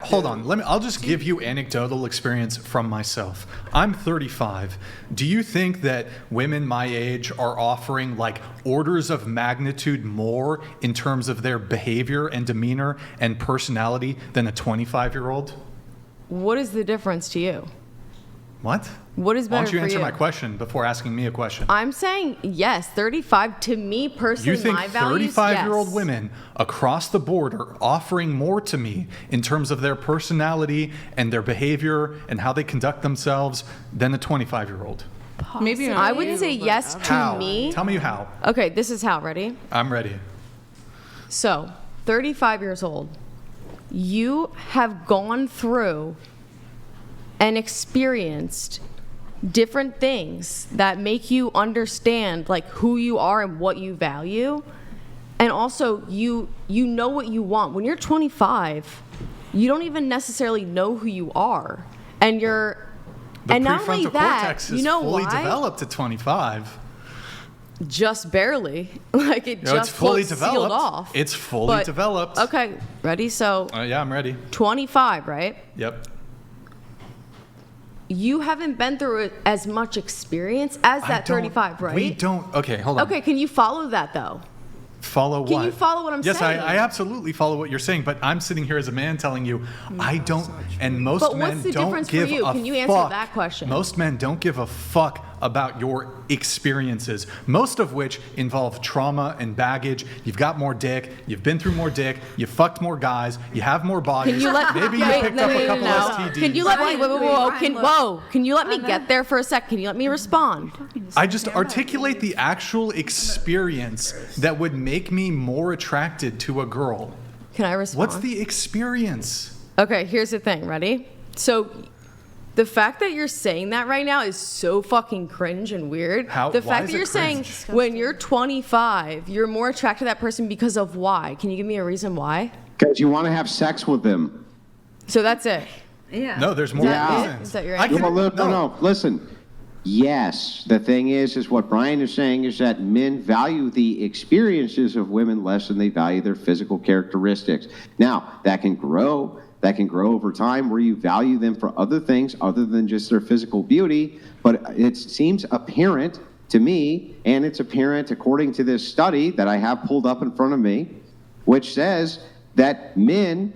hold on. I'll just give you anecdotal experience from myself. I'm 35. Do you think that women my age are offering like orders of magnitude more in terms of their behavior and demeanor and personality than a 25-year-old? What is the difference to you? What? What is better Why don't you for answer you? my question before asking me a question? I'm saying yes, 35 to me personally, You think my values, 35-year-old yes. women across the board are offering more to me in terms of their personality and their behavior and how they conduct themselves than a 25-year-old? Maybe not I you, would say but yes to How? me. Tell me how. Okay, this is how. Ready? I'm ready. So, 35 years old, you have gone through and experienced different things that make you understand like who you are and what you value. And also you know what you want. When you're 25, you don't even necessarily know who you are. And The and not only prefrontal that, cortex you is know fully why? developed at 25. Just barely. Like it No, just it's fully sealed developed. off. It's fully But- developed. Okay, ready? So Yeah, I'm ready. 25, right? Yep. You haven't been through as much experience as that 35, right? We don't. Okay, hold on. Okay, can you follow that though? Follow what? Can you follow what I'm yes, saying? I absolutely follow what you're saying, but I'm sitting here as a man telling you, I don't, and most But men what's the don't difference for give you? a Can you answer fuck. that question? Most men don't give a fuck about your experiences, most of which involve trauma and baggage. You've got more dick, you've been through more dick, you fucked more guys, you have more bodies. Can you let Maybe you wait, picked no, up no, a no, couple no. STDs. Can you let me Brian, look. Can you let me get there for a sec? Can you let me respond? I just articulate the actual experience that would make me more attracted to a girl. Can I respond? What's the experience? Okay, here's the thing, ready? So the fact that you're saying that right now is so fucking cringe and weird. How- The why fact is that it you're saying cringe? when you're 25, you're more attracted to that person because of why? Can you give me a reason why? Because you want to have sex with them. So that's it. Yeah. No, there's more Yeah. reasons. Is that your I answer? can- No, listen. Yes, the thing is what Brian is saying is that men value the experiences of women less than they value their physical characteristics. Now, that can grow. That can grow over time where you value them for other things other than just their physical beauty. But it seems apparent to me, and it's apparent according to this study that I have pulled up in front of me, which says that men,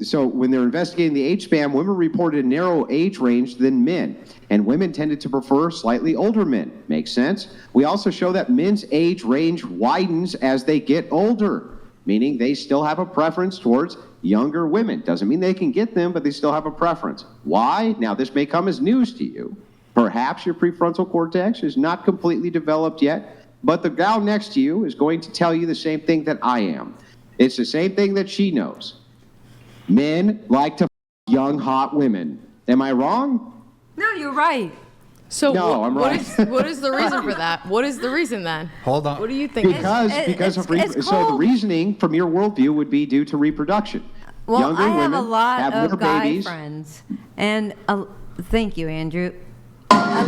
so when they're investigating the age span, women reported a narrow age range than men, and women tended to prefer slightly older men. Makes sense? We also show that men's age range widens as they get older, meaning they still have a preference towards younger women. Doesn't mean they can get them, but they still have a preference. Why? Now, this may come as news to you. Perhaps your prefrontal cortex is not completely developed yet, but the gal next to you is going to tell you the same thing that I am. It's the same thing that she knows. Men like to young, hot women. Am I wrong? No, you're right. So No, I'm right. what is the reason for that? What is the reason then? Hold on. What do you think? Because of it's so the called- reason from your worldview would be due to reproduction. Well, Younger I have women a lot have more of guy babies. friends, and thank you, Andrew. A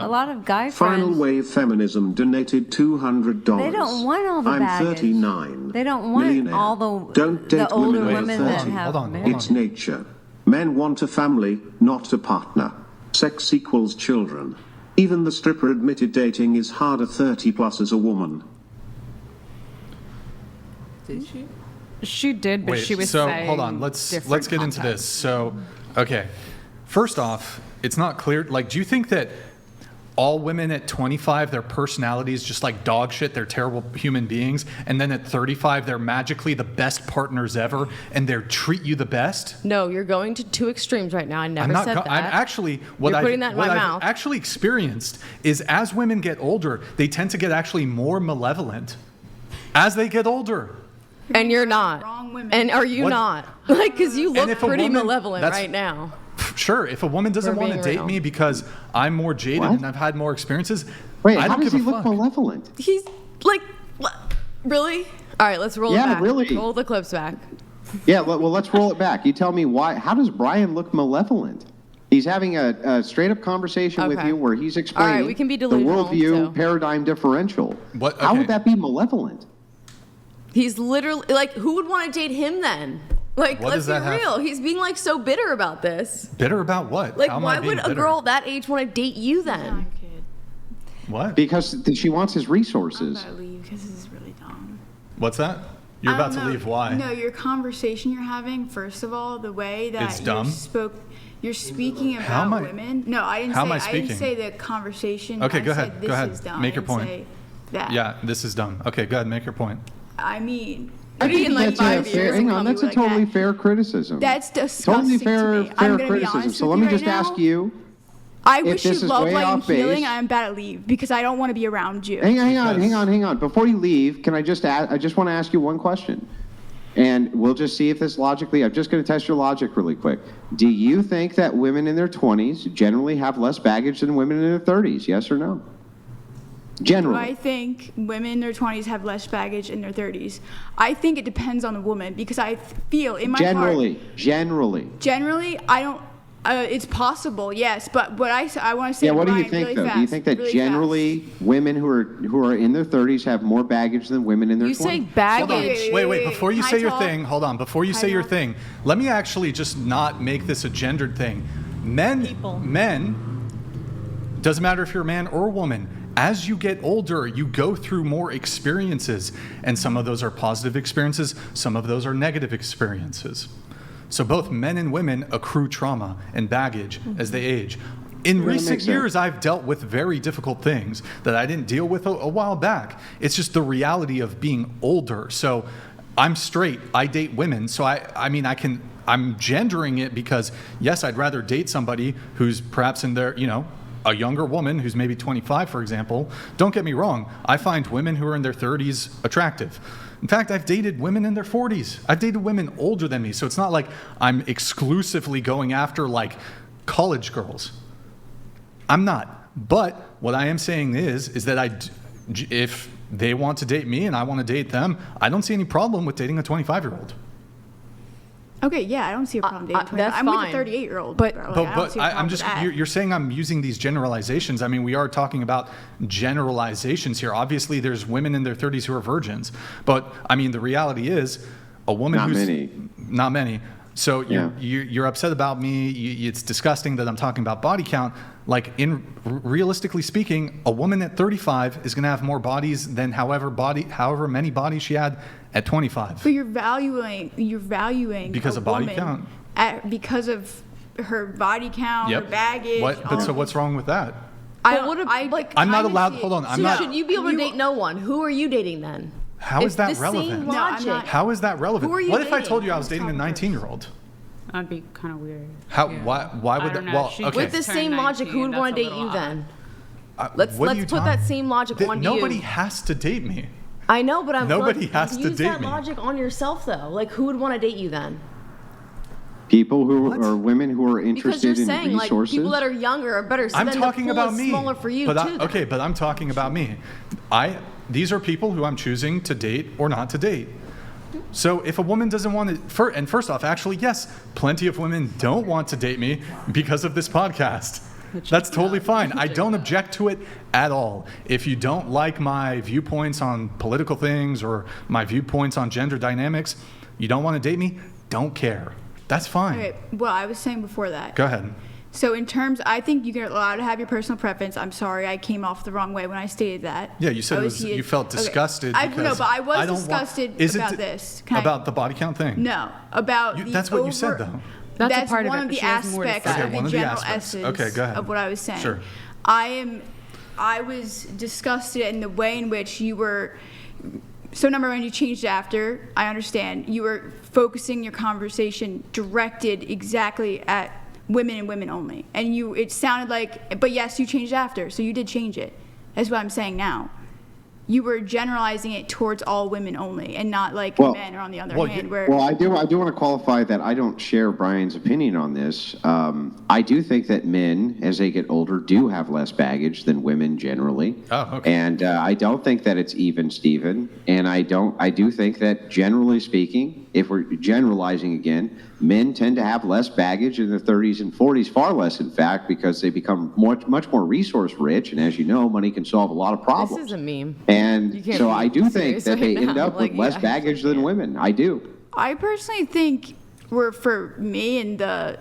lot of guy Final friends. Wave Feminism donated $200. They don't want all the I'm baggage. 39. They don't want millionaire. all the Don't date older women over women 30. that have Hold on. married. It's nature. Men want a family, not a partner. Sex equals children. Even the stripper admitted dating is harder 30 plus as a woman. She did, but Wait, she was so saying hold on. Let's different get into this. context. So, okay. First off, it's not clear. Like, do you think that all women at 25, their personality is just like dog shit? They're terrible human beings, and then at 35, they're magically the best partners ever, and they treat you the best? No, you're going to two extremes right now. I never said that. I'm actually what You're I've, putting that in what my I've mouth. actually experienced is as women get older, they tend to get actually more malevolent as they get older. And you're not. Wrong women. And are you What? not? Like, because you look if a pretty woman- malevolent that's- right now. Sure, if a woman doesn't We're want to being date real. me because I'm more jaded What? and I've had more experiences, Wait, I how don't does give he a look fuck. malevolent? He's like, what? Really? All right, let's roll it Yeah, back. really. Roll the clips back. Yeah, well, let's roll it back. You tell me why. How does Brian look malevolent? He's having a straight-up conversation with Okay. you where he's explaining All right, we can be the delusional, worldview so- paradigm differential. What- How okay. would that be malevolent? He's literally like, who would want to date him then? Like, What let's does be that have- real. He's being like so bitter about this. Bitter about what? Like, How am I why would being a bitter? girl that age want to date you then? What? Because she wants his I'm resources. gonna leave because this is really dumb. What's that? You're I about don't to know. leave. Why? No, your conversation you're having, first of all, the way that It's dumb? you're speaking How about am I- women. No, I didn't how say am I I didn't speaking? say the conversation. Okay, I go said ahead. This Go ahead. is dumb. Make I your didn't point. say that. Yeah, this is dumb. Okay, go ahead. Make your point. I mean, Maybe maybe in like That's a 5 fair, years. hang and on, come that's to a you like totally that. fair criticism. that's disgusting Totally to fair, me. I'm fair gonna be criticism. honest So with let me you just right ask now. you. I if wish you this is love, way light, and off base- healing. I am about to leave because I don't want to be around you. Hang on, Because- hang on. Before you leave, can I just ask, I just want to ask you one question. And we'll just see if this logically, I'm just going to test your logic really quick. Do you think that women in their 20s generally have less baggage than women in their 30s? Yes or no? Do Generally. I think women in their 20s have less baggage in their 30s? I think it depends on the woman because I feel in my heart. Generally, I don't. It's possible, yes, but what I want to say. Yeah, what do you Brian, think really though? Fast, Do you think that really generally women who are in their 30s have more baggage than women in their You 20s? say Hold on. baggage. Wait. Before you Can I say your talk? thing, hold on. Before you say your talk? thing, let me actually just not make this a gendered thing. Men, doesn't matter if you're a man or a woman, as you get older, you go through more experiences. And some of those are positive experiences, some of those are negative experiences. So both men and women accrue trauma and baggage as they age. In recent makes sense. years, I've dealt with very difficult things that I didn't deal with a while back. It's just the reality of being older. So I'm straight. I date women. So I'm gendering it because, yes, I'd rather date somebody who's perhaps in their, a younger woman who's maybe 25, for example. Don't get me wrong. I find women who are in their 30s attractive. In fact, I've dated women in their 40s. I've dated women older than me. So it's not like I'm exclusively going after like college girls. I'm not. But what I am saying is that if they want to date me and I want to date them, I don't see any problem with dating a 25-year-old. Okay, yeah, I don't see a problem dating 25. that's I'm with fine. a 38-year-old. But- I don't see a problem I'm with just, that. you're saying I'm using these generalizations. I mean, we are talking about generalizations here. Obviously, there's women in their 30s who are virgins. But, I mean, the reality is a woman Not who's... many. Not many. So Yeah. you're upset about me. It's disgusting that I'm talking about body count. Like, realistically speaking, a woman at 35 is going to have more bodies than however many bodies she had at 25. But you're valuing Because a of body woman count. because of her body count, her baggage. So what's wrong with that? But what if, like, I'm not kinda allowed. see it- Hold on. I'm so not. should you be able to date no one? Who are you dating then? How It's is that the relevant? Same No, I'm logic. not. How is that relevant? Who are you What if I dating? told you I was dating a 19-year-old? That'd be kind of weird. How? Why I would don't that? know. Well, She okay. With the Turned same logic, who would 19, want to that's a date you little then? What are Let's you put that same logic onto you. Nobody has to date me. I know, but I'm Nobody like, has to use date that me. logic on yourself though. Like, who would want to date you then? People who What? are women who are Because you're interested in saying like resources. people that are younger are better. So I'm then talking the pool about is me. smaller for you but too. then. but I'm talking about me. These are people who I'm choosing to date or not to date. So if a woman doesn't want to, and first off, actually, yes, plenty of women don't want to date me because of this podcast. That's totally fine. I don't object to it at all. If you don't like my viewpoints on political things or my viewpoints on gender dynamics, you don't want to date me, don't care. That's fine. Okay, well, I was saying before that. Go ahead. So in terms, I think you're allowed to have your personal preference. I'm sorry, I came off the wrong way when I stated that. Yeah, you said I it was, heated. you felt Okay. disgusted. No, because but I was don't want- disgusted Is it about di- this. Can I- About the body count thing? No, about the That's what you said, over- though. That's a part of one it, of but the she has more to aspects say. of Okay, one the of the general aspects. essence Okay, go ahead. of what I was saying. Sure. I was disgusted in the way in which you were. So number one, you changed after. I understand you were focusing your conversation directed exactly at women and women only, and it sounded like. But yes, you changed after, so you did change it. That's what I'm saying now. You were generalizing it towards all women only, and not like Well- men. Or on the other well, hand, you- where Well, I do want to qualify that I don't share Brian's opinion on this. I do think that men, as they get older, do have less baggage than women generally. Oh, okay. And I don't think that it's even, Steven. And I do think that generally speaking, if we're generalizing again, men tend to have less baggage in their 30s and 40s, far less, in fact, because they become much more resource rich. And as you know, money can solve a lot of problems. This is a meme. And You can't so be I do think serious that they right end now. up Like, with less yeah. baggage than women. I do. I personally think were for me in the,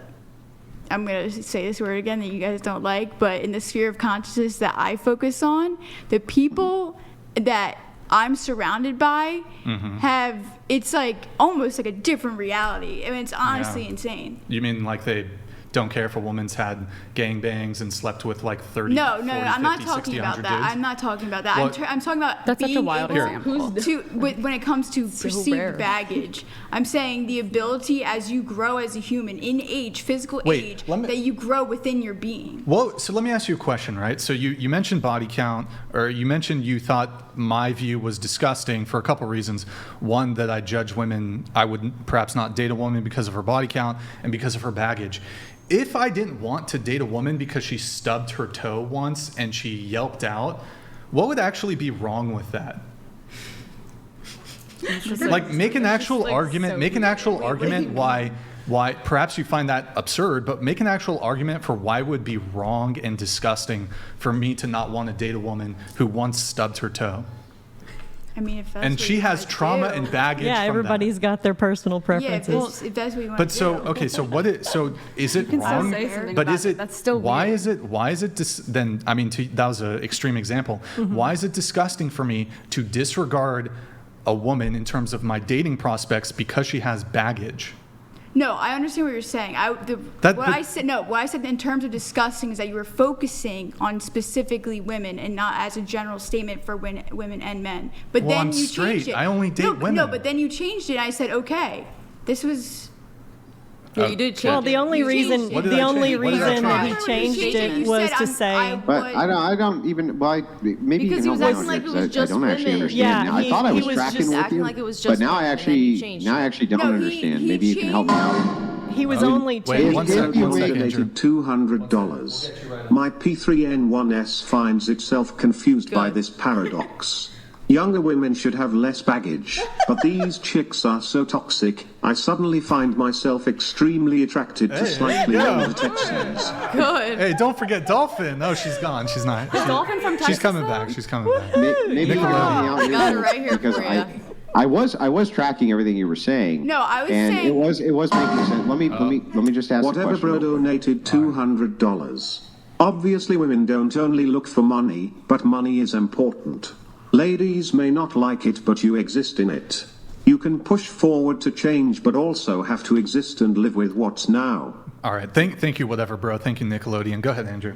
I'm going to say this word again that you guys don't like, but in the sphere of consciousness that I focus on, the people that I'm surrounded by have, it's like almost like a different reality. I mean, it's honestly Yeah. insane. You mean like they don't care if a woman's had gangbangs and slept with like 30, No, 40, I'm not 50, talking 60, about 100 that. dudes? I'm not talking about that. Well- I'm talking about That's such a being wild able example. to, when it comes to perceived rare. baggage. I'm saying the ability as you grow as a human in age, physical Wait, age, let me- that you grow within your being. Well, so let me ask you a question, right? So you mentioned body count, or you mentioned you thought my view was disgusting for a couple reasons. One, that I judge women, I would perhaps not date a woman because of her body count and because of her baggage. If I didn't want to date a woman because she stubbed her toe once and she yelped out, what would actually be wrong with that? Like, make an actual argument. Make an actual argument why. Perhaps you find that absurd, but make an actual argument for why it would be wrong and disgusting for me to not want to date a woman who once stubbed her toe. I mean, if that's And what she you has guys trauma do. and baggage. Yeah, from everybody's got their personal Yeah, preferences. if that's what you want But to so do. okay, so what is it can still wrong? say something But about is it. it That's still why weird. is it then? I mean, that was an extreme example. Why is it disgusting for me to disregard a woman in terms of my dating prospects because she has baggage? No, I understand what you're saying. What I said in terms of disgusting is that you were focusing on specifically women and not as a general statement for women and men. But Well, then I'm you straight. changed it. I only date No, women. but then you changed it. And I said, okay, this was. Yeah, you did change Well, it. the only You changed reason it. What did I the only change? What did I reason that he change? changed You it was said to say. But I don't even. Well, maybe you Because can he was help me acting out like here, it was 'cause just I don't actually women. understand Yeah, now. I he- thought I he was was tracking just with acting you, like it was but just now I women, and then you actually changed now I it. actually don't No, he- understand. he Maybe you can help me out. He was only Wait, changing. one If second, you one second, Andrew. donated $200, my P3N1S finds itself confused by this paradox. Younger women should have less baggage, but these chicks are so toxic, I suddenly find myself extremely attracted to slightly yeah. older Texans. Good. Hey, don't forget Dolphin. Oh, she's gone. She's not. Dolphin from She's Texas, coming though? back. She's coming back. Maybe you can help me out I got it right here because for ya. I was tracking everything you were saying. No, I was and saying- it was making sense. Let me just ask a Whatever question. bro real quick. donated $200. Obviously women don't only look for money, but money is important. Ladies may not like it, but you exist in it. You can push forward to change, but also have to exist and live with what's now. All right. Thank you, whatever, bro. Thank you, Nickelodeon. Go ahead, Andrew.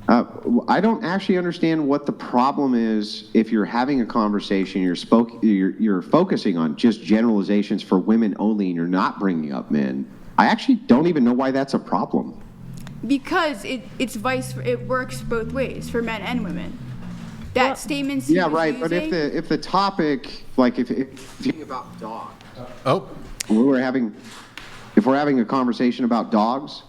I don't actually understand what the problem is if you're having a conversation, you're focusing on just generalizations for women only, and you're not bringing up men. I actually don't even know why that's a problem. Because it works both ways for men and women. That statement. he Yeah, was right. But using- if the topic, like if you about dogs, Oh, if we're having a conversation about dogs,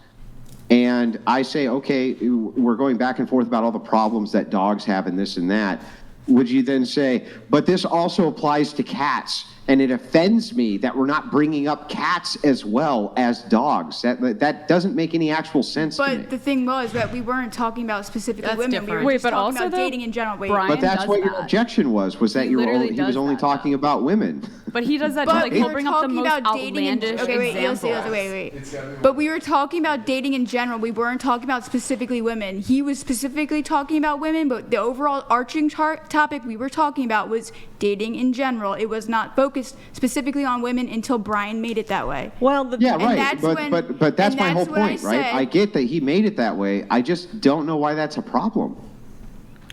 and I say, okay, we're going back and forth about all the problems that dogs have and this and that, would you then say, but this also applies to cats, and it offends me that we're not bringing up cats as well as dogs? That doesn't make any actual sense to me. But the thing was that we weren't talking about specifically That's women. We different. were Wait, just but talking also about though, dating in general. Wait, Brian But that's does what your that. objection was that He you were literally only, he was does only that, talking about women. But he does that But like we he'll were bring up the talking most about dating in outlandish okay, wait, examples. wait. But we were talking about dating in general. We weren't talking about specifically women. He was specifically talking about women, but the overall arching topic we were talking about was dating in general. It was not focused specifically on women until Brian made it that way. Well, Yeah, And right. that's when- But that's and my whole that's what I point, right? said. I get that he made it that way. I just don't know why that's a problem.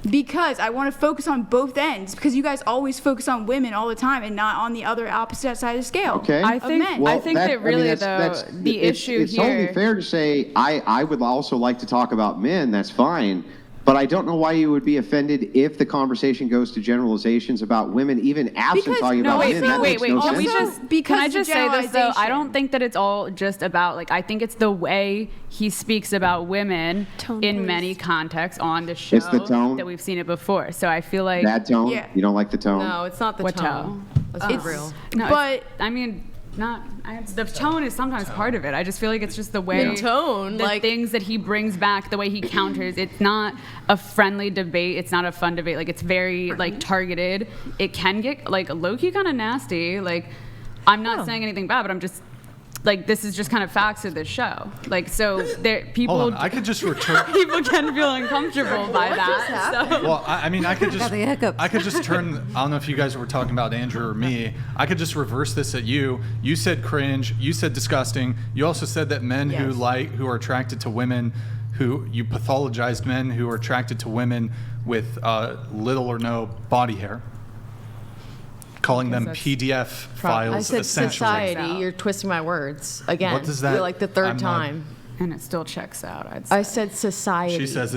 Because I want to focus on both ends. Because you guys always focus on women all the time and not on the other opposite side of the scale. Okay. I of think- men. I think that really, though, the issue it's totally here- fair to say I would also like to talk about men. That's fine. But I don't know why you would be offended if the conversation goes to generalizations about women, even absent Because- talking no, about wait, men. wait, That wait, makes wait. no Can sense. we Also, just because can I the just say this though? I generalization. don't think that it's all just about like I think it's the way he speaks about women Tone, in please. many contexts on the show It's the tone? that we've seen it before. So I feel like Bad tone? Yeah. You don't like the tone? No, it's not the What tone. tone? Let's be It's- real. no, But- I mean. The tone is sometimes part of it. I just feel like it's just the way The tone, the like- things that he brings back, the way he counters. It's not a friendly debate. It's not a fun debate. Like it's very like targeted. It can get like low key kind of nasty. Like I'm not saying anything bad, but I'm just like this is just kind of facts of the show. Like so, there people Hold on, I could just return. people can feel uncomfortable by that. So. Well, I mean, I could just, Got the hiccups. I could just turn. I don't know if you guys were talking about Andrew or me. I could just reverse this at you. You said cringe. You said disgusting. You also said that men who are attracted to women, who you pathologized men who are attracted to women with little or no body hair, calling them PDF files. I said essentially. society. You're twisting my words again. What does that- You're like the 3rd I'm not- time. And it still checks out. I'd say. I said society. She says